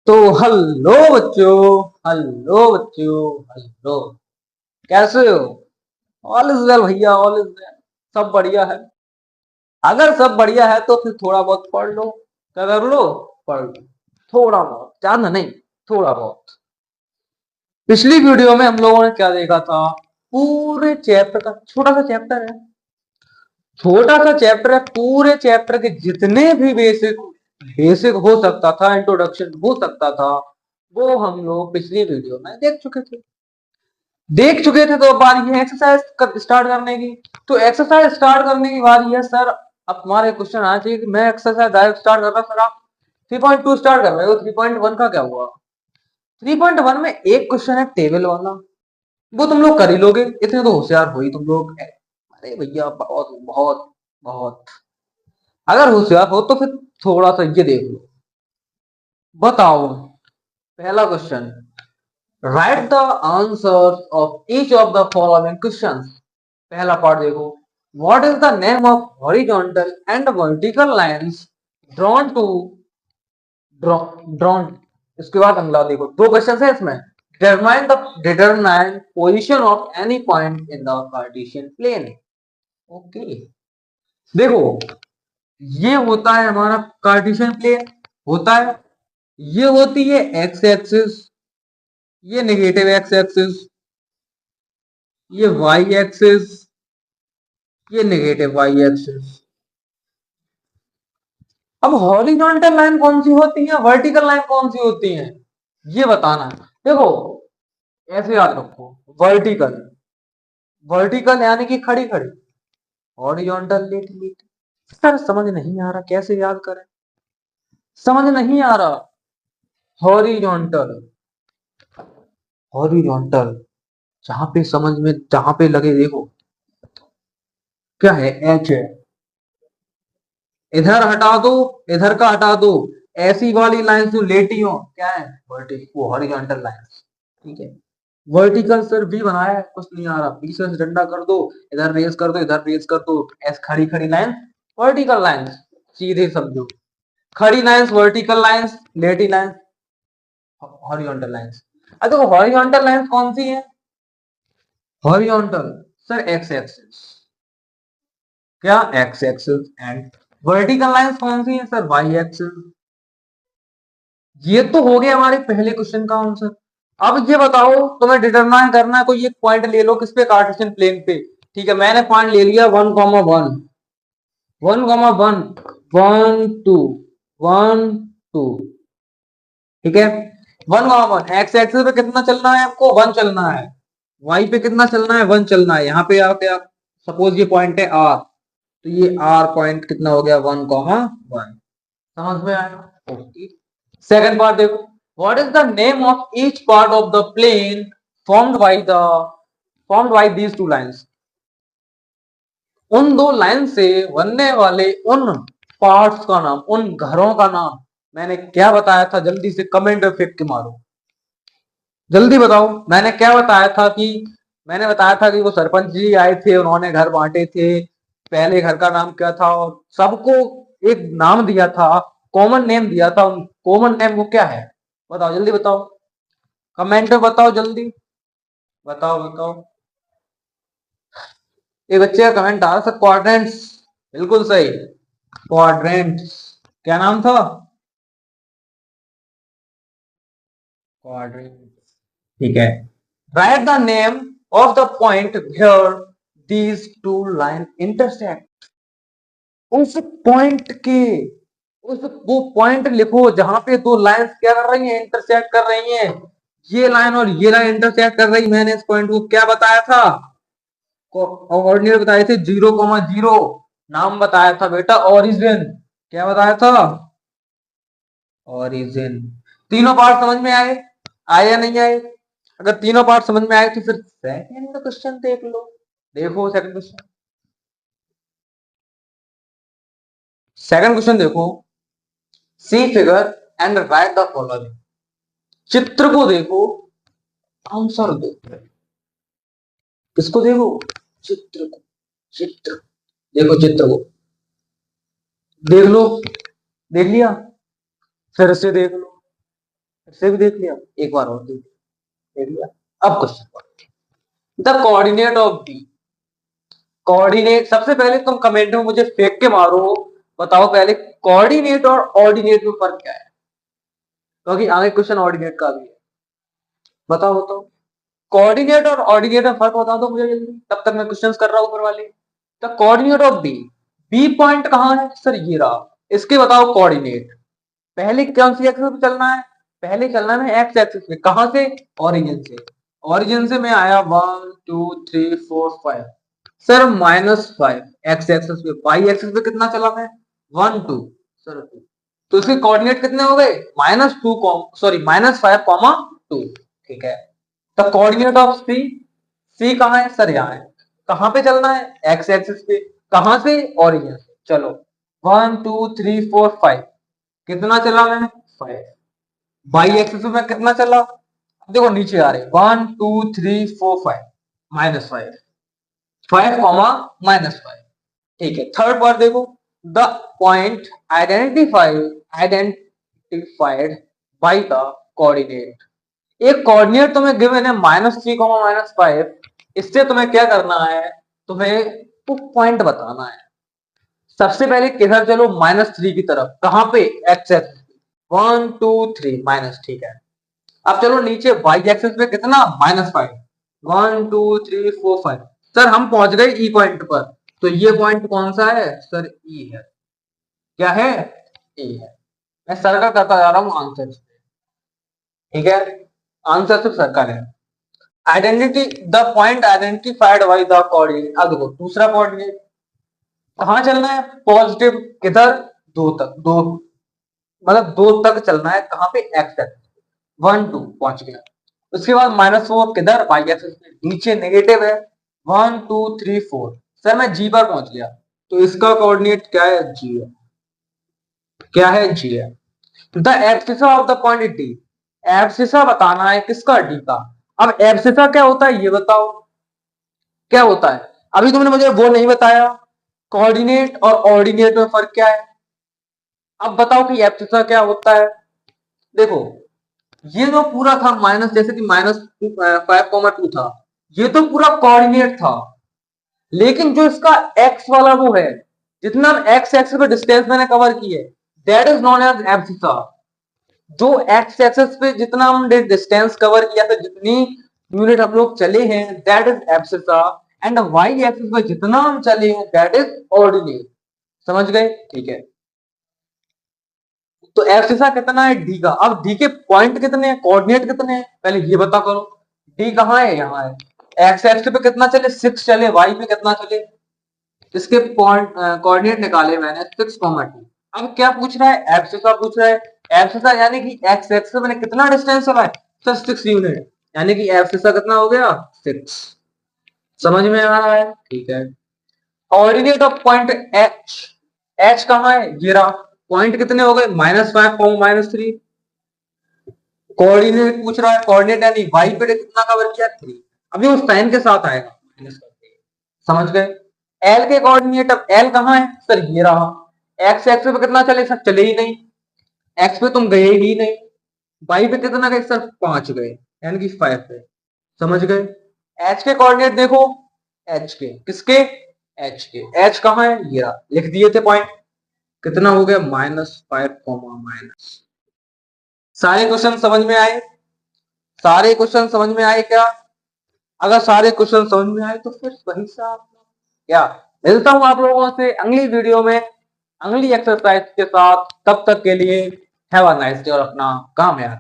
तो हेलो बच्चों। हेलो बच्चों। हेलो। कैसे हो? ऑल इज वेल भैया, ऑल इज वेल। सब बढ़िया है। अगर सब बढ़िया है तो फिर थोड़ा बहुत पढ़ लो। क्या कर लो? पढ़ लो। थोड़ा बहुत, ज्यादा नहीं, थोड़ा बहुत। पिछली वीडियो में हम लोगों ने क्या देखा था? पूरे चैप्टर का, छोटा सा चैप्टर है, छोटा सा चैप्टर है, पूरे चैप्टर के जितने भी बेसिक बेसिक हो सकता था, इंट्रोडक्शन हो सकता था, वो हम लोग पिछली वीडियो में देख चुके थे। तो अब बारी है एक्सरसाइज स्टार्ट करने की। तो एक्सरसाइज स्टार्ट करने की बारी है सर। अब हमारे क्वेश्चन आना चाहिए कि मैं एक्सरसाइज डायरेक्ट स्टार्ट कर रहा हूं, सर आप 3.2 स्टार्ट कर रहे हो। 3.1 का क्या हुआ? 3.1 में एक क्वेश्चन है टेबल वाला, वो तुम लोग कर ही लोगे, इतने तो होशियार हो ही तुम लोग। अरे भैया, बहुत बहुत बहुत। अगर होशियार हो तो फिर थोड़ा सा ये देख लो। बताओ, पहला question, write the answer of each of the following questions. पहला पार्ट देखो, what is the name of horizontal and vertical lines drawn to drawn. इसके बाद अगला देखो, दो क्वेश्चन है इसमें। Determine position of any point in the Cartesian plane. Okay, देखो, ये होता है हमारा कार्टेशियन प्लेन, होता है। ये होती है एक्स एक्सिस, ये नेगेटिव एक्स एक्सिस, ये वाई एक्सिस, ये नेगेटिव वाई एक्सिस। अब हॉरिजॉन्टल लाइन कौन सी होती है, वर्टिकल लाइन कौन सी होती है, ये बताना है। देखो, ऐसे याद रखो, वर्टिकल, वर्टिकल यानी कि खड़ी खड़ी, हॉरिजॉन्टल लेटी लेटी। सर समझ नहीं आ रहा, कैसे याद करें, समझ नहीं आ रहा। हॉरिजॉन्टल, हॉरिजॉन्टल, जहां पे समझ में, जहां पे लगे, देखो क्या है, एच है, इधर हटा दो, इधर का हटा दो, ऐसी वाली लाइन जो लेटी हो, क्या है, वर्टिकल, वो हॉरिजॉन्टल लाइन। ठीक है। वर्टिकल सर भी बनाया है, कुछ नहीं आ रहा, पीछे से डंडा कर दो, इधर रेस कर दो, इधर रेस कर दो, ऐसे खड़ी खड़ी लाइन, वर्टिकल लाइन। सीधे समझो, खड़ी लाइंस वर्टिकल लाइंस, लेटी लाइंस हॉरिजॉन्टल लाइंस। अब देखो, हॉरिजॉन्टल लाइंस कौन सी है? हॉरिजॉन्टल, सर एक्स एक्सिस, क्या, x axis. And vertical lines कौन सी है सर? Y axis. ये तो हो गया हमारे पहले क्वेश्चन का आंसर। अब ये बताओ, तुम्हें डिटरमाइन करना है, कोई एक पॉइंट ले लो, किस पे, कार्टेशियन प्लेन पे। ठीक है, मैंने पॉइंट ले लिया 1,1, 1,1, 1 2, 1 2। ठीक है, 1,1, एक्स एक्सिस पे कितना चलना है आपको? 1 चलना है। वाई पे कितना चलना है? 1 चलना है। यहाँ पे आके आप सपोज ये पॉइंट है आर, तो ये आर पॉइंट कितना हो गया? 1,1। समझ में आया? ओके। सेकंड पार्ट देखो, what is the name of each part of the plane formed by the formed by these two lines. उन दो लाइन से बनने वाले उन पार्ट्स का नाम, उन घरों का नाम मैंने क्या बताया था? जल्दी से कमेंट में फेंक के मारो, जल्दी बताओ। मैंने क्या बताया था कि, मैंने बताया था कि वो सरपंच जी आए थे, उन्होंने घर बांटे थे। पहले घर का नाम क्या था, और सबको एक नाम दिया था, कॉमन नेम दिया था। उन कॉमन नेम वो क्या है? बताओ, जल्दी बताओ, कमेंट में बताओ, जल्दी बताओ, बताओ। ये बच्चे का कमेंट आ रहा था, क्वाड्रेंट्स। बिल्कुल सही, क्वाड्रेंट्स। क्या नाम था? क्वाड्रेंट्स। ठीक है। Write the name of the point where these two line intersect. उस पॉइंट के, उस वो पॉइंट लिखो जहां पे दो लाइंस क्या कर रही हैं? इंटरसेक्ट कर रही हैं। ये लाइन और ये लाइन इंटरसेक्ट कर रही। मैंने इस पॉइंट को क्या बताया था? कोऑर्डिनेट बताए थे, 0,0। नाम बताया था बेटा, ओरिजिन। क्या बताया था? ओरिजिन। तीनों पार्ट समझ में आए? आए या नहीं आए? अगर तीनों पार्ट समझ में आए तो फिर सेकंड क्वेश्चन देख लो। देखो सेकंड क्वेश्चन, सेकंड क्वेश्चन देखो। See figure and write the following. चित्र को देखो, आंसर दो। किसको देखो? चित्र को, चित्र, देखो चित्र को, देख लो, देख लिया, फिर से देख लो, इसे भी देख लिया, एक बार और देख लिया। अब question, the coordinate of B, coordinate, सबसे पहले तुम कमेंट में मुझे फेंक के मारो, बताओ पहले कोऑर्डिनेट और ऑर्डिनेट में फर्क क्या है, क्योंकि आगे क्वेश्चन ऑर्डिनेट का भी है। बताओ बताओ, कोऑर्डिनेट और ऑर्डिनेट में फर्क बता दो मुझे जल्दी, तब तक मैं क्वेश्चंस कर रहा हूं ऊपर वाले। The coordinate of B, B point कहां है सर, ये रहा, इसके बताओ कोऑर्डिनेट। पहले कौन सी एक्सिस पे चलना है, पहले चलना है एक्स एक्सिस पे, कहां से, ओरिजिन से, ओरिजिन से मैं आया 1 2 3 4 5, सर -5 एक्स एक्सिस पे, वाई एक्सिस पे कितना चला मैं 1 2, सर 2, तो इसके कोऑर्डिनेट कितने हो गए -2 सॉरी -5, 2, ठीक है। द कोऑर्डिनेट ऑफ सी, सी कहां है सर, यहाँ है, कहां पे चलना है एक्स एक्सिस पे, कहां से, ओरिजिन से, चलो 1 2 3 4 5, कितना चला मैं 5, वाई एक्सिस पे मैं कितना चला, देखो नीचे आ रहे 1 2 3 4 5, -5, 5 कॉमा -5, ठीक है। थर्ड पार्ट देखो, the point identified by the coordinate, एक कोऑर्डिनेट तुम्हें गिवन है -3, -5, इससे तुम्हें क्या करना है, तुम्हें वो पॉइंट बताना है। सबसे पहले किधर चलो, -3 की तरफ, कहां पे, एक्स एक्सिस, 1 2 3 माइनस, ठीक है। अब चलो नीचे वाई एक्सिस पे कितना, -5, 1 2 3 4 5, सर हम पहुंच गए ई पॉइंट पर, तो ये पॉइंट कौन सा है सर, ई है, क्या है, ई है। मैं सर्कल करता जा रहा हूं आंसर, ठीक है, आंसर सिर्फ सर्कल है। Identity, the point identified by the coordinate, अब देखो दूसरा कोऑर्डिनेट कहां चलना है, पॉजिटिव किधर, दो तक, दो मतलब दो तक चलना है, कहां पे, एक्स एक्सिस, 1 2 पहुंच गया। उसके बाद -4 किधर, वाई एक्सिस पे, नीचे नेगेटिव है 1 2 3 4, सर मैं जी पर पहुंच गया, तो इसका कोऑर्डिनेट क्या है, जी है, क्या है, जी है। The abscissa of the point D, abscissa बताना है किसका, डी का। अब एब्सिसा क्या होता है ये बताओ, क्या होता है, अभी तुमने मुझे वो नहीं बताया, कोऑर्डिनेट और ऑर्डिनेट में फर्क क्या है। अब बताओ कि एब्सिसा क्या होता है। देखो ये जो पूरा था माइनस, जैसे कि -5, 2 था, ये तो पूरा कोऑर्डिनेट था, लेकिन जो इसका एक्स वाला वो है, जितना एक्स एक्सिस पे डिस्टेंस मैंने कवर की है, that is known as abscissa. जो एक्स एक्सिस पे जितना हमने डिस्टेंस कवर किया था, जितनी यूनिट हम लोग चले हैं, that is abscissa, and Y axis पे जितना हम चले हैं, दैट इज ऑर्डिनेट। समझ गए, ठीक है। तो एब्सिसा कितना है, डी का। अब डी के पॉइंट कितने हैं, कोऑर्डिनेट कितने हैं, पहले ये बता करो। डी कहाँ है, यहाँ है। एक्स एक्सिस पे कितना चले, 6 चले, वाई पे कितना चले, इसके पॉइंट कोऑर्डिनेट निकाले मैंने 6,2। अब क्या पूछ रहा है, एब्सिसा पूछ रहा है। एब्सिसा यानी कि एक्स एक्सिस पे मैंने कितना डिस्टेंस चला है सर, 6 यूनिट, यानी कि एब्सिसा कितना हो गया, 6। समझ में आ रहा है, ठीक है। Ordinate of point H, H कहाँ है, ये रहा, पॉइंट कितने हो गए, -5, -3। कोऑर्डिनेट पूछ रहा है, कोऑर्डिनेट यानी वाई पे कितना कवर किया, 3। अभी वो साइन के साथ आएगा, माइनस करके, समझ गए। एल के कोऑर्डिनेट, अब एल कहाँ है सर, ये रहा। एक्स एक्स पे कितना चले सर, चले ही नहीं, एक्स पे तुम गए ही नहीं। वाई पे कितना गए सर, 5 गए, यानी कि 5 पे। समझ गए। एच के कोऑर्डिनेट देखो, एच के किसके, एच के, एच कहाँ है, ये रहा, लिख दिए थे पॉइंट, कितना हो गया, -5, सारे क्वेश्चन समझ में आए, सारे क्वेश्चन समझ में आए क्या। अगर सारे क्वेश्चन समझ में आए तो फिर वही सा क्या, मिलता हूं आप लोगों से अगली वीडियो में अगली एक्सरसाइज के साथ, तब तक के लिए हैव अ नाइस डे और अपना काम याद